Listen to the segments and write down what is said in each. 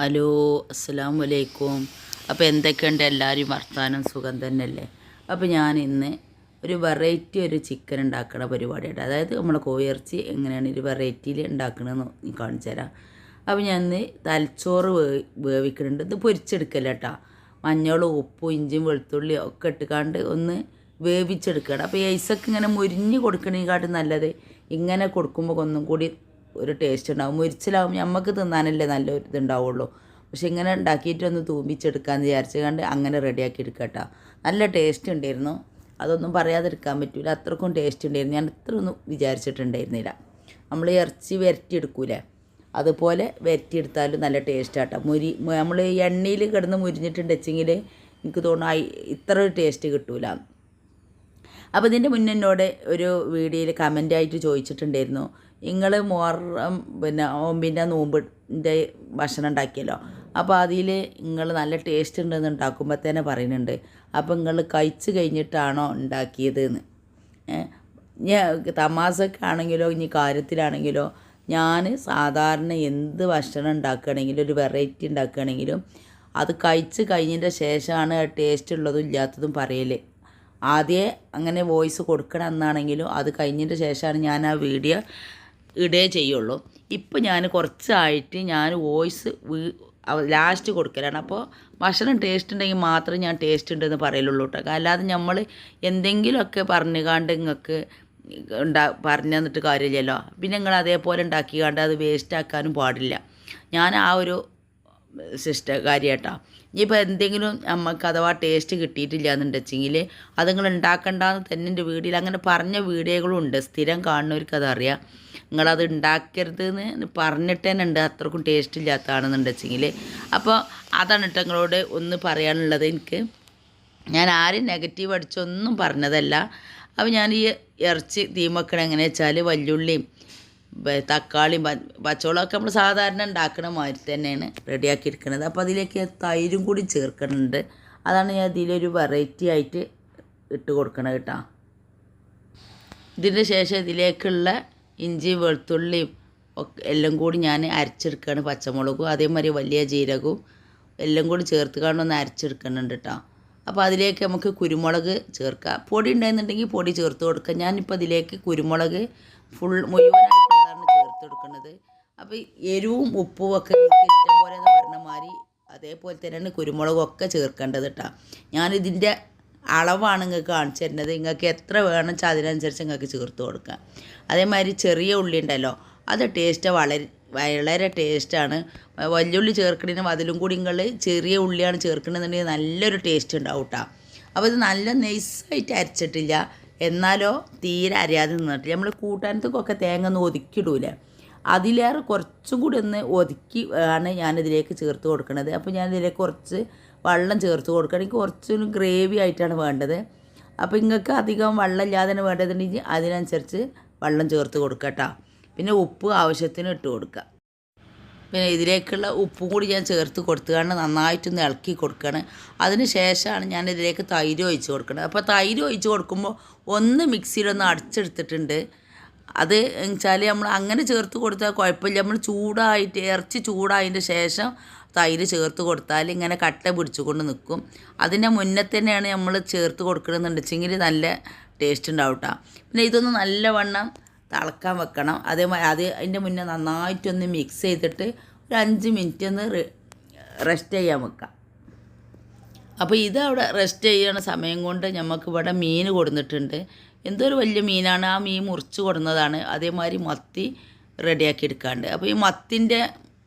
Hello, അസ്സലാമു അലൈക്കും. അപ്പോൾ എന്തൊക്കെയുണ്ട് എല്ലാവരും വർത്താനം? സുഖം തന്നെയല്ലേ? അപ്പോൾ ഞാൻ ഇന്ന് ഒരു വെറൈറ്റി ചിക്കൻ ഉണ്ടാക്കണ പരിപാടിയുണ്ട്. അതായത് നമ്മളെ കോഴിയിറച്ചി എങ്ങനെയാണ് ഒരു വെറൈറ്റിയിൽ ഉണ്ടാക്കണമെന്ന് കാണിച്ചു തരാം. അപ്പോൾ ഞാൻ ഇന്ന് തലച്ചോറ് വേവിക്കുന്നുണ്ട്. ഇത് പൊരിച്ചെടുക്കല്ല കേട്ടോ. മഞ്ഞളും ഉപ്പും ഇഞ്ചിയും വെളുത്തുള്ളിയും ഒക്കെ ഇട്ടുകാണ്ട് ഒന്ന് വേവിച്ചെടുക്കണം. അപ്പോൾ ഐസൊക്കെ ഇങ്ങനെ മുരിഞ്ഞ് കൊടുക്കണേക്കാട്ടും നല്ലത് ഇങ്ങനെ കൊടുക്കുമ്പോൾ ഒന്നും കൂടി ഒരു ടേസ്റ്റ് ഉണ്ടാവും. മുരിച്ചിലാവുമ്പോൾ നമുക്ക് തിന്നാനല്ലേ നല്ല ഒരു ഇതുണ്ടാവുള്ളൂ. പക്ഷെ ഇങ്ങനെ ഉണ്ടാക്കിയിട്ടൊന്ന് തൂമ്പിച്ചെടുക്കാമെന്ന് വിചാരിച്ചു കണ്ട് അങ്ങനെ റെഡിയാക്കി എടുക്കട്ടോ. നല്ല ടേസ്റ്റ് ഉണ്ടായിരുന്നു, അതൊന്നും പറയാതിരിക്കാൻ പറ്റില്ല. അത്രക്കും ടേസ്റ്റ് ഉണ്ടായിരുന്നു. ഞാൻ ഇത്രയൊന്നും വിചാരിച്ചിട്ടുണ്ടായിരുന്നില്ല. നമ്മൾ ഇറച്ചി വരട്ടിയെടുക്കൂലേ, അതുപോലെ വരട്ടിയെടുത്താലും നല്ല ടേസ്റ്റ് ആട്ടോ. നമ്മൾ എണ്ണയിൽ കിടന്ന് മുരിഞ്ഞിട്ടുണ്ടെച്ചെങ്കിൽ എനിക്ക് തോന്നുന്നു ഇത്ര ഒരു ടേസ്റ്റ് കിട്ടൂല. അപ്പോൾ ഇതിൻ്റെ മുന്നേ എന്നോട് ഒരു വീഡിയോയിൽ കമൻ്റായിട്ട് ചോദിച്ചിട്ടുണ്ടായിരുന്നു, നിങ്ങൾ നോമ്പിൻ്റെ നോമ്പിൻ്റെ ഭക്ഷണം ഉണ്ടാക്കിയല്ലോ, അപ്പോൾ അതിൽ നിങ്ങൾ നല്ല ടേസ്റ്റ് ഉണ്ടെന്ന് ഉണ്ടാക്കുമ്പോൾ തന്നെ പറയുന്നുണ്ട്. അപ്പോൾ നിങ്ങൾ കഴിച്ച് കഴിഞ്ഞിട്ടാണോ ഉണ്ടാക്കിയതെന്ന്. തമാശക്ക് ആണെങ്കിലോ ഇനി കാര്യത്തിലാണെങ്കിലോ ഞാൻ സാധാരണ എന്ത് ഭക്ഷണം ഉണ്ടാക്കുകയാണെങ്കിലും ഒരു വെറൈറ്റി ഉണ്ടാക്കുകയാണെങ്കിലും അത് കഴിച്ച് കഴിഞ്ഞതിൻ്റെ ശേഷമാണ് ടേസ്റ്റ് ഉള്ളതും ഇല്ലാത്തതും പറയൽ. ആദ്യമേ അങ്ങനെ വോയിസ് കൊടുക്കണം എന്നാണെങ്കിലും അത് കഴിഞ്ഞതിൻ്റെ ശേഷമാണ് ഞാൻ ആ വീഡിയോ ഇടേ ചെയ്യുള്ളൂ. ഇപ്പോൾ ഞാൻ കുറച്ചായിട്ട് ഞാൻ വോയിസ് ലാസ്റ്റ് കൊടുക്കലാണ്. അപ്പോൾ ഭക്ഷണം ടേസ്റ്റ് ഉണ്ടെങ്കിൽ മാത്രമേ ഞാൻ ടേസ്റ്റ് ഉണ്ടെന്ന് പറയലുള്ളൂ കേട്ടോ. അല്ലാതെ നമ്മൾ എന്തെങ്കിലുമൊക്കെ പറഞ്ഞുകാണ്ട് നിങ്ങൾക്ക് പറഞ്ഞു തന്നിട്ട് കാര്യമില്ലല്ലോ. പിന്നെ നിങ്ങൾ അതേപോലെ ഉണ്ടാക്കിക്കാണ്ട് അത് വേസ്റ്റ് ആക്കാനും പാടില്ല. ഞാൻ ആ ഒരു കാര്യമാട്ടോ. ഇനിയിപ്പോൾ എന്തെങ്കിലും നമുക്ക് അഥവാ ടേസ്റ്റ് കിട്ടിയിട്ടില്ല എന്നുണ്ടെച്ചെങ്കിൽ അത് നിങ്ങൾ ഉണ്ടാക്കണ്ടെന്ന് തന്നെ എൻ്റെ വീഡിയോയിൽ അങ്ങനെ പറഞ്ഞ വീഡിയോകളും ഉണ്ട്. സ്ഥിരം കാണുന്നവർക്ക് അതറിയാം. നിങ്ങളത് ഉണ്ടാക്കരുത് എന്ന് പറഞ്ഞിട്ട് തന്നെ ഉണ്ട്, അത്രക്കും ടേസ്റ്റ് ഇല്ലാത്തതാണെന്നുണ്ടെച്ചെങ്കിൽ. അപ്പോൾ അതാണ് കേട്ടോ നിങ്ങളോട് ഒന്ന് പറയാനുള്ളത്. ഞാൻ ആരും നെഗറ്റീവ് അടിച്ചൊന്നും പറഞ്ഞതല്ല. അപ്പോൾ ഞാൻ ഈ ഇറച്ചി തീമക്കണം എങ്ങനെയാ വെച്ചാൽ വല്യുള്ളിയും തക്കാളിയും പച്ചവളമൊക്കെ നമ്മൾ സാധാരണ ഉണ്ടാക്കണ മാതിരി തന്നെയാണ് റെഡിയാക്കി എടുക്കുന്നത്. അപ്പോൾ അതിലേക്ക് തൈരും കൂടി ചേർക്കുന്നുണ്ട്. അതാണ് ഞാൻ ഇതിലൊരു വെറൈറ്റി ആയിട്ട് ഇട്ട് കൊടുക്കണത് കേട്ടോ. ഇതിൻ്റെ ശേഷം ഇതിലേക്കുള്ള ഇഞ്ചി വെളുത്തുള്ളിയും ഒക്കെ എല്ലാം കൂടി ഞാൻ അരച്ചെടുക്കുകയാണ്. പച്ചമുളകും അതേമാതിരി വലിയ ജീരകവും എല്ലാം കൂടി ചേർത്ത് കാണുന്നൊന്ന് അരച്ചെടുക്കുന്നുണ്ട് കേട്ടോ. അപ്പോൾ അതിലേക്ക് നമുക്ക് കുരുമുളക് ചേർക്കാം. പൊടി ഉണ്ടായിരുന്നുണ്ടെങ്കിൽ പൊടി ചേർത്ത് കൊടുക്കാം. ഞാനിപ്പോൾ ഇതിലേക്ക് കുരുമുളക് മുഴുവനായിട്ടുള്ളതാണ് ചേർത്ത് കൊടുക്കുന്നത്. അപ്പോൾ എരിവും ഉപ്പും ഒക്കെ നിങ്ങൾക്ക് ഇഷ്ടം പോലെ എന്ന് പറഞ്ഞ മാതിരി അതേപോലെ തന്നെയാണ് കുരുമുളകും ഒക്കെ ചേർക്കേണ്ടത് കേട്ടോ. ഞാനിതിൻ്റെ അളവാണ് നിങ്ങൾക്ക് കാണിച്ചു തരുന്നത്. നിങ്ങൾക്ക് എത്ര വേണം വെച്ചാൽ അതിനനുസരിച്ച് നിങ്ങൾക്ക് ചേർത്ത് കൊടുക്കാം. അതേമാതിരി ചെറിയ ഉള്ളി ഉണ്ടല്ലോ, അത് ടേസ്റ്റ് വളരെ ടേസ്റ്റാണ്. വലിയുള്ളി ചേർക്കണതിനും അതിലും കൂടി നിങ്ങൾ ചെറിയ ഉള്ളിയാണ് ചേർക്കണമെന്നുണ്ടെങ്കിൽ നല്ലൊരു ടേസ്റ്റ് ഉണ്ടാവും കേട്ടോ. അപ്പോൾ ഇത് നല്ല നൈസായിട്ട് അരച്ചിട്ടില്ല, എന്നാലോ തീരെ അരയാതെ നിന്നിട്ടില്ല. നമ്മൾ കൂട്ടാനത്തൊക്കെ തേങ്ങ ഒന്ന് ഒതുക്കിയിടൂലേ, അതിലേറെ കുറച്ചും കൂടി ഒന്ന് ഒതുക്കി ആണ് ഞാനിതിലേക്ക് ചേർത്ത് കൊടുക്കുന്നത്. അപ്പോൾ ഞാനിതിലേക്ക് കുറച്ച് വെള്ളം ചേർത്ത് കൊടുക്കണം. എനിക്ക് കുറച്ചൊരു ഗ്രേവി ആയിട്ടാണ് വേണ്ടത്. അപ്പോൾ നിങ്ങൾക്ക് അധികം വെള്ളം ഇല്ലാതെ വേണ്ടതുണ്ടെങ്കിൽ അതിനനുസരിച്ച് വെള്ളം ചേർത്ത് കൊടുക്കുക കേട്ടോ. പിന്നെ ഉപ്പ് ആവശ്യത്തിന് ഇട്ട് കൊടുക്കുക. പിന്നെ ഇതിലേക്കുള്ള ഉപ്പും കൂടി ഞാൻ ചേർത്ത് കൊടുത്തുകൊണ്ട് നന്നായിട്ടൊന്ന് ഇളക്കി കൊടുക്കണം. അതിന് ശേഷമാണ് ഞാൻ ഇതിലേക്ക് തൈര് ഒഴിച്ച് കൊടുക്കുന്നത്. അപ്പോൾ തൈര് ഒഴിച്ച് കൊടുക്കുമ്പോൾ ഒന്ന് മിക്സിയിലൊന്ന് അടിച്ചെടുത്തിട്ടുണ്ട്. അത് വെച്ചാൽ നമ്മൾ അങ്ങനെ ചേർത്ത് കൊടുത്താൽ കുഴപ്പമില്ല. നമ്മൾ ചൂടായിട്ട് ഇറച്ചി ചൂടായതിൻ്റെ ശേഷം തൈര് ചേർത്ത് കൊടുത്താൽ ഇങ്ങനെ കട്ട പിടിച്ചുകൊണ്ട് നിൽക്കും. അതിൻ്റെ മുന്നേ തന്നെയാണ് നമ്മൾ ചേർത്ത് കൊടുക്കണമെന്നുണ്ടെച്ചെങ്കിൽ നല്ല ടേസ്റ്റ് ഉണ്ടാവും കേട്ടോ. പിന്നെ ഇതൊന്ന് നല്ലവണ്ണം തിളക്കാൻ വെക്കണം. അതിൻ്റെ മുന്നേ നന്നായിട്ടൊന്ന് മിക്സ് ചെയ്തിട്ട് ഒരു 5 മിനിറ്റ് ഒന്ന് റെസ്റ്റ് ചെയ്യാൻ വെക്കാം. അപ്പോൾ ഇതവിടെ റെസ്റ്റ് ചെയ്യണ സമയം കൊണ്ട് നമുക്കിവിടെ മീൻ കൊടുത്തിട്ടുണ്ട്. എന്തൊരു വലിയ മീനാണ്. ആ മീൻ മുറിച്ച് കൊടുന്നതാണ്. അതേമാതിരി മത്തി റെഡിയാക്കി എടുക്കാണ്ട്. അപ്പോൾ ഈ മത്തിൻ്റെ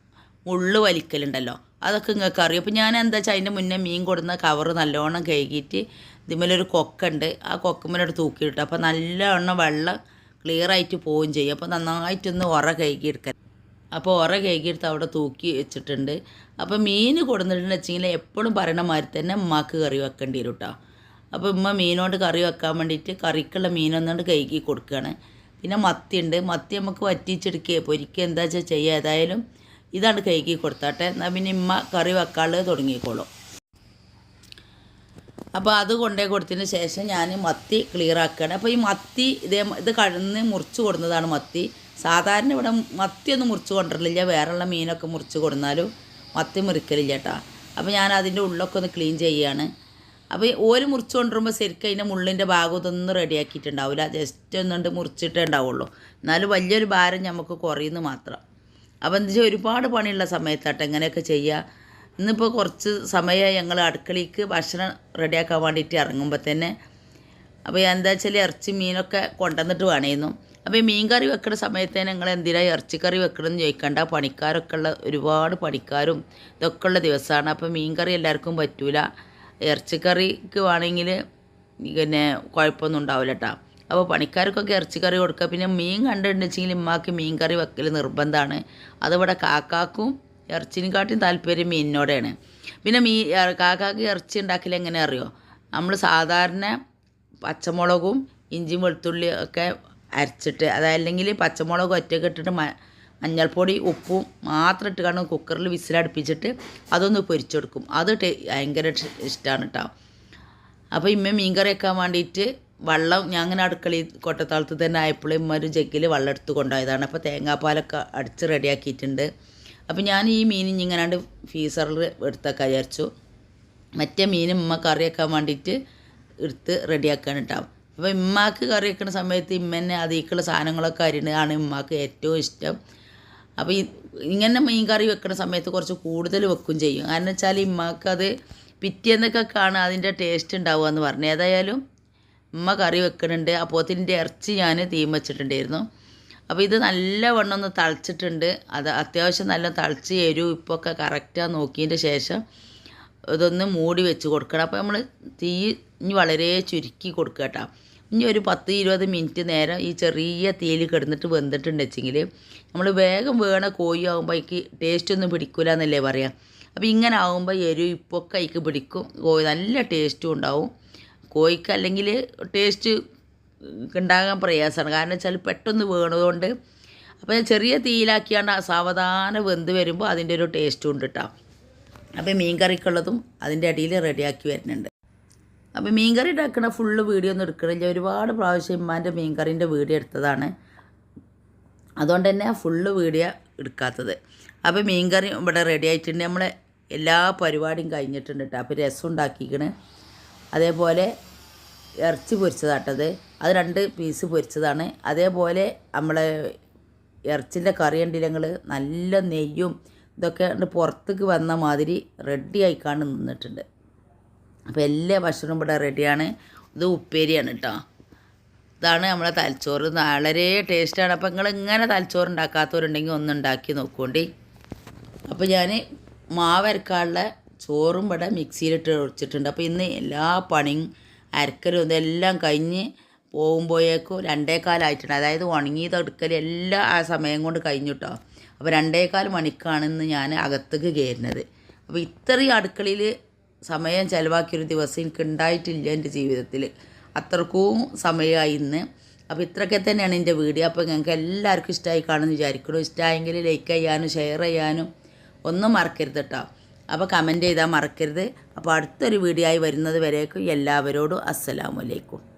മുള്ള് വലിക്കലുണ്ടല്ലോ, അതൊക്കെ നിങ്ങൾക്ക് അറിയും. അപ്പോൾ ഞാൻ എന്താ വെച്ചാൽ അതിൻ്റെ മുന്നേ മീൻ കൊടുന്ന കവറ് നല്ലോണം കഴുകിയിട്ട് ഇതിന്മേലൊരു കൊക്കുണ്ട്, ആ കൊക്കുമ്മേലോട്ട് തൂക്കിയിട്ട് അപ്പോൾ നല്ലവണ്ണം വെള്ളം ക്ലിയർ ആയിട്ട് പോവുകയും ചെയ്യും. അപ്പോൾ നന്നായിട്ടൊന്ന് കഴുകിയെടുക്കാൻ. അപ്പോൾ കഴുകിയെടുത്ത് അവിടെ തൂക്കി വെച്ചിട്ടുണ്ട്. അപ്പോൾ മീൻ കൊടുത്തിട്ടുണ്ടെന്ന് വെച്ചെങ്കിൽ എപ്പോഴും പറയണ മാതിരി തന്നെ ഉമ്മാക്ക് കറി വെക്കേണ്ടി വരും കേട്ടോ. അപ്പോൾ ഉമ്മ മീനോട് കറി വെക്കാൻ വേണ്ടിയിട്ട് കറിക്കുള്ള മീനൊന്നുകൊണ്ട് കഴുകി കൊടുക്കുകയാണ്. പിന്നെ മത്തി ഉണ്ട്. മത്തി നമുക്ക് വറ്റിച്ചെടുക്കുകയോ പൊരിക്കുക എന്താ വെച്ചാൽ ചെയ്യുക. ഏതായാലും ഇതാണ് കഴുകി കൊടുത്താട്ടെ. എന്നാൽ പിന്നെ ഉമ്മ കറി വെക്കാനുള്ളത് തുടങ്ങിക്കോളും. അപ്പോൾ അത് കൊണ്ടേ കൊടുത്തതിന് ശേഷം ഞാൻ മത്തി ക്ലിയർ ആക്കുകയാണ്. അപ്പോൾ ഈ മത്തി ഇത് കടന്ന് മുറിച്ച് കൊടുന്നതാണ് മത്തി. സാധാരണ ഇവിടെ മത്തിയൊന്നും മുറിച്ച് കൊണ്ടുവരില്ല. വേറെയുള്ള മീനൊക്കെ മുറിച്ച് കൊടുന്നാലും മത്തി മുറിക്കലില്ല കേട്ടോ. അപ്പോൾ ഞാൻ അതിൻ്റെ ഉള്ളൊക്കെ ഒന്ന് ക്ലീൻ ചെയ്യുകയാണ്. അപ്പോൾ ഓല് മുറിച്ച് കൊണ്ടുവരുമ്പോൾ ശരിക്കും അതിൻ്റെ മുള്ളിൻ്റെ ഭാഗം ഇതൊന്നും റെഡിയാക്കിയിട്ടുണ്ടാവില്ല. ജസ്റ്റ് ഒന്നുകൊണ്ട് മുറിച്ചിട്ടേ ഉണ്ടാവുള്ളൂ. എന്നാലും വലിയൊരു ഭാരം നമുക്ക് കുറയുന്നു മാത്രം. അപ്പോൾ എന്താ വെച്ചാൽ ഒരുപാട് പണിയുള്ള സമയത്താട്ടോ ഇങ്ങനെയൊക്കെ ചെയ്യുക. ഇന്നിപ്പോൾ കുറച്ച് സമയമായി ഞങ്ങൾ അടുക്കളയ്ക്ക് ഭക്ഷണം റെഡിയാക്കാൻ വേണ്ടിയിട്ട് ഇറങ്ങുമ്പോൾ തന്നെ. അപ്പോൾ എന്താ വെച്ചാൽ ഇറച്ചി മീനൊക്കെ കൊണ്ടുവന്നിട്ട് വേണമായിരുന്നു. അപ്പോൾ ഈ മീൻ കറി വെക്കുന്ന സമയത്ത് തന്നെ ഞങ്ങൾ എന്തിനാണ് ഇറച്ചിക്കറി വെക്കണമെന്ന് ചോദിക്കണ്ട. പണിക്കാരൊക്കെ ഉള്ള ഒരുപാട് പണിക്കാരും ഇതൊക്കെ ഉള്ള ദിവസമാണ്. അപ്പോൾ മീൻ കറി എല്ലാവർക്കും പറ്റൂല. ഇറച്ചിക്കറിക്ക് വേണമെങ്കിൽ പിന്നെ കുഴപ്പമൊന്നും ഉണ്ടാവില്ല കേട്ടോ. അപ്പോൾ പണിക്കാർക്കൊക്കെ ഇറച്ചിക്കറി കൊടുക്കുക. പിന്നെ മീൻ കണ്ടിട്ടുണ്ടെങ്കിൽ ഉമ്മാക്ക് മീൻ കറി വെക്കൽ നിർബന്ധമാണ്. അതിവിടെ കാക്കാക്കും ഇറച്ചിനെക്കാട്ടിയും താല്പര്യം മീനിനോടെയാണ്. പിന്നെ കാക്കാക്ക് ഇറച്ചി ഉണ്ടാക്കൽ എങ്ങനെ അറിയോ? നമ്മൾ സാധാരണ പച്ചമുളകും ഇഞ്ചിയും വെളുത്തുള്ളിയും ഒക്കെ അരച്ചിട്ട്, അതല്ലെങ്കിൽ പച്ചമുളക് ഒറ്റയ്ക്ക് ഇട്ടിട്ട് മഞ്ഞൾപ്പൊടി ഉപ്പും മാത്രം ഇട്ട് കാണും കുക്കറിൽ വിസിലടുപ്പിച്ചിട്ട് അതൊന്ന് പൊരിച്ചെടുക്കും. അത് ഭയങ്കര ഇഷ്ടമാണ് കേട്ടോ. അപ്പോൾ ഇമ്മ മീൻ കറി വെക്കാൻ വേണ്ടിയിട്ട് വെള്ളം ഞാൻ അങ്ങനെ അടുക്കളയിൽ കൊട്ടത്താളത്ത് തന്നെ ആയപ്പോൾ ഇമ്മ ഒരു ജഗ്ഗിൽ വെള്ളം എടുത്ത് കൊണ്ടുപോയതാണ്. അപ്പോൾ തേങ്ങാപ്പാലൊക്കെ അടിച്ച് റെഡിയാക്കിയിട്ടുണ്ട്. അപ്പോൾ ഞാൻ ഈ മീൻ ഇങ്ങനാണ്ട് ഫീസറിൽ എടുത്തൊക്കെ വിചാരിച്ചു. മറ്റേ മീൻ ഉമ്മ കറി വെക്കാൻ വേണ്ടിയിട്ട് എടുത്ത് റെഡിയാക്കാൻ കേട്ടോ. അപ്പോൾ ഉമ്മാക്ക് കറി വെക്കുന്ന സമയത്ത് ഇമ്മന്നെ അതീക്കുള്ള സാധനങ്ങളൊക്കെ അരിഞ്ഞാണ് ഉമ്മാക്ക് ഏറ്റവും ഇഷ്ടം. അപ്പോൾ ഇങ്ങനെ മീൻ കറി വെക്കുന്ന സമയത്ത് കുറച്ച് കൂടുതൽ വെക്കും ചെയ്യും. കാരണം വെച്ചാൽ ഉമ്മാക്ക് അത് പിറ്റേന്നൊക്കെ കാണാൻ അതിൻ്റെ ടേസ്റ്റ് ഉണ്ടാവുക എന്ന് പറഞ്ഞു. ഏതായാലും ഉമ്മ കറി വെക്കുന്നുണ്ട്. അപ്പോൾ ഇതിൻ്റെ ഇറച്ചി ഞാൻ തീം വെച്ചിട്ടുണ്ടായിരുന്നു. അപ്പോൾ ഇത് നല്ല വണ്ണം ഒന്ന് തളിച്ചിട്ടുണ്ട്. അത് അത്യാവശ്യം നല്ല തളിച്ച് എരിവ് ഇപ്പൊക്കെ കറക്റ്റാണ് നോക്കിയതിൻ്റെ ശേഷം ഇതൊന്ന് മൂടി വെച്ച് കൊടുക്കണം. അപ്പോൾ നമ്മൾ തീ ഇനി വളരെ ചുരുക്കി കൊടുക്കുക കേട്ടോ. ഇനി ഒരു 10-20 മിനിറ്റ് നേരം ഈ ചെറിയ തീയിൽ കിടന്നിട്ട് വെന്തിട്ടുണ്ടെച്ചെങ്കിൽ നമ്മൾ വേഗം വേണ കോഴി ആകുമ്പോൾ അതിക്ക് ടേസ്റ്റ് ഒന്നും പിടിക്കില്ല എന്നല്ലേ പറയാം. അപ്പോൾ ഇങ്ങനെ ആകുമ്പോൾ എരിവ് ഇപ്പൊക്കെ അതിക്ക് പിടിക്കും. കോഴി നല്ല ടേസ്റ്റും ഉണ്ടാവും. കോഴിക്ക് അല്ലെങ്കിൽ ടേസ്റ്റ് ഉണ്ടാകാൻ പ്രയാസമാണ്. കാരണം വെച്ചാൽ പെട്ടെന്ന് വേണതുകൊണ്ട്. അപ്പോൾ ചെറിയ തീയിലാക്കിയാണ് സാവധാനം വെന്ത് വരുമ്പോൾ അതിൻ്റെ ഒരു ടേസ്റ്റും ഉണ്ട് കേട്ടോ. അപ്പോൾ മീൻ കറിക്കുള്ളതും അതിൻ്റെ അടിയിൽ റെഡിയാക്കി വരുന്നുണ്ട്. അപ്പോൾ മീൻ കറി ഉണ്ടാക്കണ ഫുള്ള് വീഡിയോ ഒന്നും എടുക്കണില്ല. ഒരുപാട് പ്രാവശ്യം ഉമ്മാൻ്റെ മീൻ കറീൻ്റെ വീഡിയോ എടുത്തതാണ്. അതുകൊണ്ട് തന്നെ ഫുള്ള് വീഡിയോ എടുക്കാത്തത്. അപ്പോൾ മീൻ കറി ഇവിടെ റെഡി ആയിട്ടുണ്ട്. നമ്മളെ എല്ലാ പരിപാടിയും കഴിഞ്ഞിട്ടുണ്ട് കേട്ടോ. അപ്പോൾ രസം ഉണ്ടാക്കിക്കണ്. അതേപോലെ ഇറച്ചി പൊരിച്ചതാട്ടത്, അത് 2 പീസ് പൊരിച്ചതാണ്. അതേപോലെ നമ്മളെ ഇറച്ചിൻ്റെ കറി ഉണ്ടെങ്കിൽ നല്ല നെയ്യും ഇതൊക്കെ പുറത്തേക്ക് വന്ന മാതിരി റെഡി ആയിക്കാണ്ട് നിന്നിട്ടുണ്ട്. അപ്പോൾ എല്ലാ ഭക്ഷണവും ഇവിടെ റെഡിയാണ്. ഇത് ഉപ്പേരിയാണ് കേട്ടോ. ഇതാണ് നമ്മളെ തലച്ചോറ്. വളരെ ടേസ്റ്റാണ്. അപ്പോൾ നിങ്ങൾ ഇങ്ങനെ തലച്ചോറ് ഉണ്ടാക്കാത്തവരുണ്ടെങ്കിൽ ഒന്ന് ഉണ്ടാക്കി നോക്കുകൊണ്ടേ. അപ്പോൾ ഞാൻ മാവരക്കാനുള്ള ചോറും ഇവിടെ മിക്സിയിലിട്ട് ഒഴിച്ചിട്ടുണ്ട്. അപ്പോൾ ഇന്ന് എല്ലാ പണിയും അരക്കലും ഇതെല്ലാം കഴിഞ്ഞ് പോകുമ്പോഴേക്കും 2:15 അതായത് ഉണങ്ങിയതെടുക്കൽ എല്ലാം ആ സമയം കൊണ്ട് കഴിഞ്ഞു കേട്ടോ. അപ്പോൾ 2:15 മണിക്കാണെന്ന് ഞാൻ അകത്തേക്ക് കയറുന്നത്. അപ്പോൾ ഇത്രയും അടുക്കളയിൽ സമയം ചിലവാക്കിയൊരു ദിവസം എനിക്ക് ഉണ്ടായിട്ടില്ല എൻ്റെ ജീവിതത്തിൽ. അത്രക്കും സമയമായി ഇന്ന്. അപ്പോൾ ഇത്രയൊക്കെ തന്നെയാണ് എൻ്റെ വീഡിയോ. അപ്പോൾ ഞങ്ങൾക്ക് എല്ലാവർക്കും ഇഷ്ടമായി കാണുമെന്ന് വിചാരിക്കണം. ഇഷ്ടമായെങ്കിൽ ലൈക്ക് ചെയ്യാനും ഷെയർ ചെയ്യാനും ഒന്നും മറക്കരുത് കേട്ടോ. അപ്പോൾ കമൻറ്റ് ചെയ്താൽ മറക്കരുത്. അപ്പോൾ അടുത്തൊരു വീഡിയോ ആയി വരുന്നത് വരേക്കും എല്ലാവരോടും അസ്സലാമു അലൈക്കും.